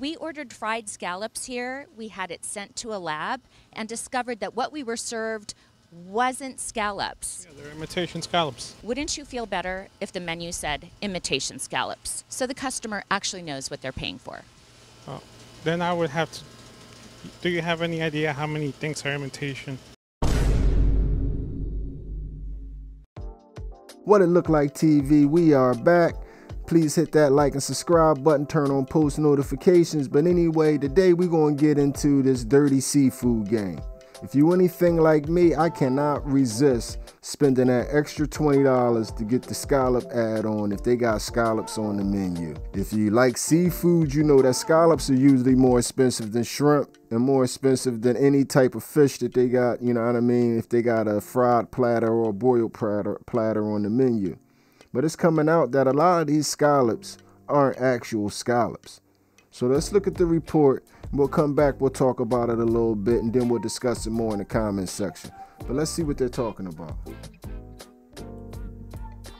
We ordered fried scallops here. We had it sent to a lab and discovered that what we were served wasn't scallops. Yeah, they're imitation scallops. Wouldn't you feel better if the menu said imitation scallops, so the customer actually knows what they're paying for? Then I would have to. Do you have any idea how many things are imitation? What It Look Like TV, we are back. Please hit that like and subscribe button, turn on post notifications. But anyway, today we're going to get into this dirty seafood game. If you anything like me, I cannot resist spending that extra $20 to get the scallop add-on if they got scallops on the menu. If you like seafood, you know that scallops are usually more expensive than shrimp and more expensive than any type of fish that they got, you know what I mean, if they got a fried platter or a boiled platter on the menu. But it's coming out that a lot of these scallops aren't actual scallops. So let's look at the report. We'll come back, we'll talk about it a little bit, and then we'll discuss it more in the comments section. But let's see what they're talking about.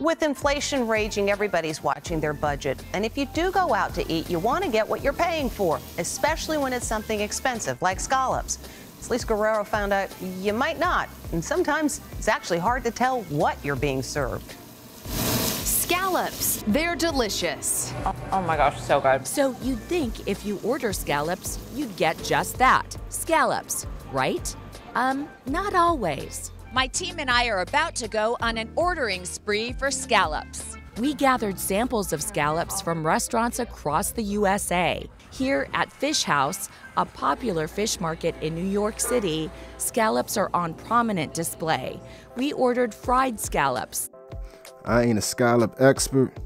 With inflation raging, everybody's watching their budget. And if you do go out to eat, you want to get what you're paying for, especially when it's something expensive like scallops. As Lisa Guerrero found out, you might not. And sometimes it's actually hard to tell what you're being served. Scallops, they're delicious. Oh my gosh, so good. So you'd think if you order scallops, you'd get just that, scallops, right? Not always. My team and I are about to go on an ordering spree for scallops. We gathered samples of scallops from restaurants across the USA. Here at Fish House, a popular fish market in New York City, scallops are on prominent display. We ordered fried scallops. I ain't a scallop expert,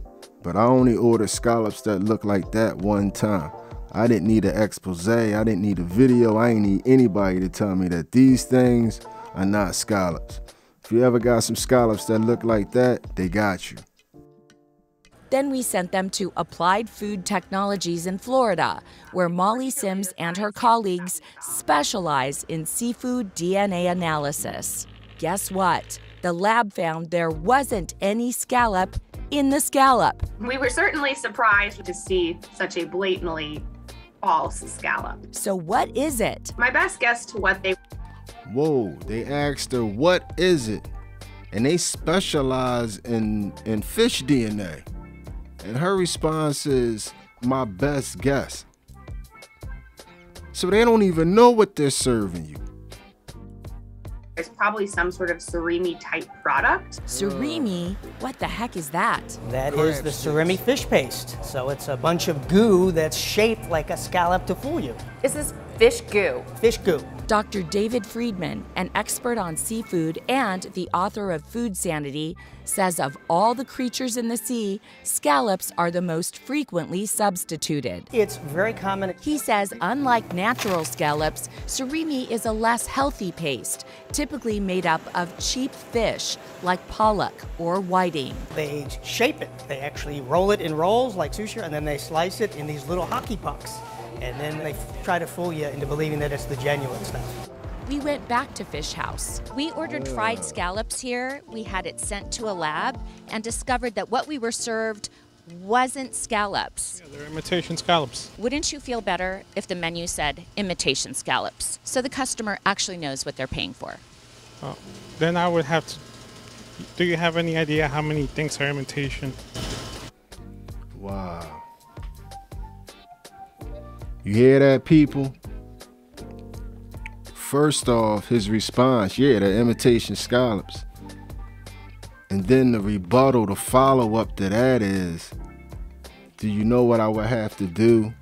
but I only ordered scallops that look like that one time. I didn't need an expose, I didn't need a video, I ain't need anybody to tell me that these things are not scallops. If you ever got some scallops that look like that, they got you. Then we sent them to Applied Food Technologies in Florida, where Molly Sims and her colleagues specialize in seafood DNA analysis. Guess what? The lab found there wasn't any scallop in the scallop. We were certainly surprised to see such a blatantly false scallop. So what is it? My best guess to what they... Whoa, they asked her, what is it? And they specialize in fish DNA. And her response is, my best guess. So they don't even know what they're serving you. There's probably some sort of surimi type product. Surimi? What the heck is that? That is the surimi fish paste. So it's a bunch of goo that's shaped like a scallop to fool you. This is fish goo. Fish goo. Dr. David Friedman, an expert on seafood and the author of Food Sanity, says of all the creatures in the sea, scallops are the most frequently substituted. It's very common. He says unlike natural scallops, surimi is a less healthy paste, typically made up of cheap fish like pollock or whiting. They shape it. They actually roll it in rolls like sushi, and then they slice it in these little hockey pucks. And then they try to fool you into believing that it's the genuine stuff. We went back to Fish House. We ordered fried scallops here. We had it sent to a lab and discovered that what we were served wasn't scallops. Yeah, they're imitation scallops. Wouldn't you feel better if the menu said imitation scallops, so the customer actually knows what they're paying for? Then I would have to. Do you have any idea how many things are imitation? Wow. You hear that, people? First off, his response, yeah, the imitation scallops. And then the rebuttal, the follow-up to that is, do you know what I would have to do?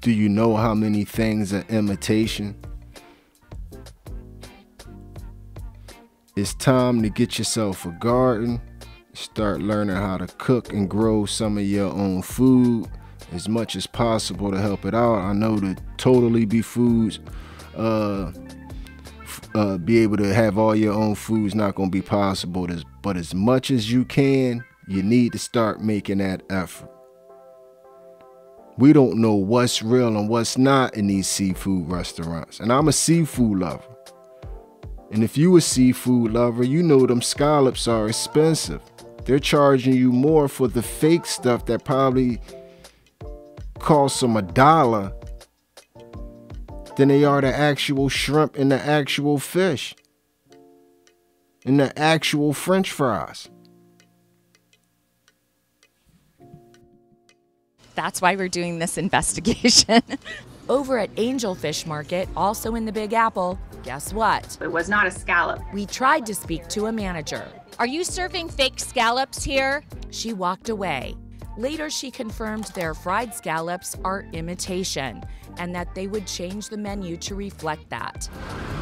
Do you know how many things are imitation? It's time to get yourself a garden, start learning how to cook and grow some of your own food as much as possible to help it out. I know to totally be foods, be able to have all your own foods not gonna be possible, but as much as you can, you need to start making that effort. We don't know what's real and what's not in these seafood restaurants, and I'm a seafood lover. And if you a seafood lover, you know them scallops are expensive. They're charging you more for the fake stuff that probably cost them $1 than they are the actual shrimp and the actual fish and the actual French fries. That's why we're doing this investigation. Over at Angel Fish Market, also in the Big Apple, guess what? It was not a scallop. We tried to speak to a manager. Are you serving fake scallops here? She walked away. Later, she confirmed their fried scallops are imitation and that they would change the menu to reflect that.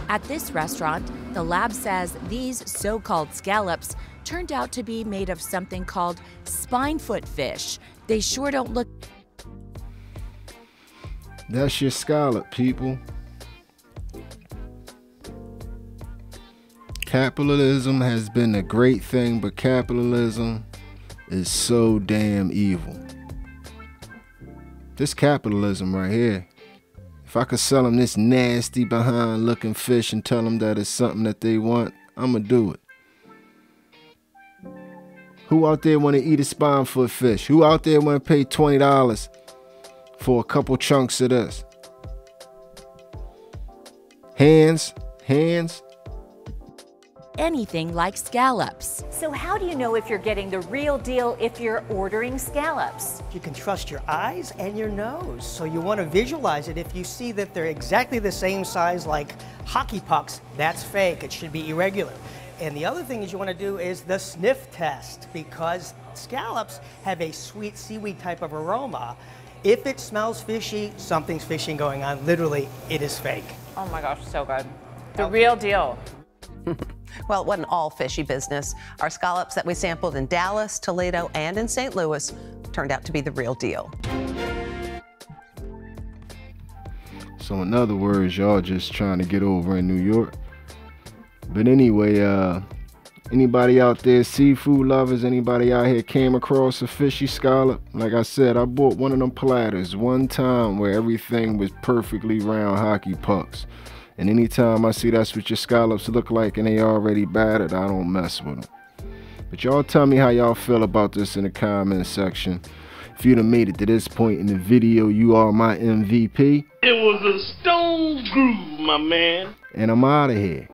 At this restaurant, the lab says these so-called scallops turned out to be made of something called spinefoot fish. They sure don't look. That's your scallop, people. Capitalism has been a great thing, but capitalism is so damn evil. This capitalism right here. If I could sell them this nasty behind looking fish and tell them that it's something that they want, I'ma do it. Who out there want to eat a spinefoot fish? Who out there want to pay $20 for a couple chunks of this? Hands. Anything like scallops. So how do you know if you're getting the real deal if you're ordering scallops? You can trust your eyes and your nose. So you want to visualize it. If you see that they're exactly the same size like hockey pucks, that's fake. It should be irregular. And the other thing is you want to do is the sniff test, because scallops have a sweet seaweed type of aroma. If it smells fishy, something's fishy going on. Literally, it is fake. Oh my gosh, so good. The real deal. Well, it wasn't all fishy business. Our scallops that we sampled in Dallas, Toledo, and in St. Louis turned out to be the real deal. So in other words, y'all just trying to get over in New York. But anyway, anybody out there, seafood lovers, anybody out here came across a fishy scallop? Like I said, I bought one of them platters one time where everything was perfectly round hockey pucks. And anytime I see that's what your scallops look like and they already battered, I don't mess with them. But y'all tell me how y'all feel about this in the comment section. If you'd have made it to this point in the video, you are my MVP. It was a stone groove, my man. And I'm out of here.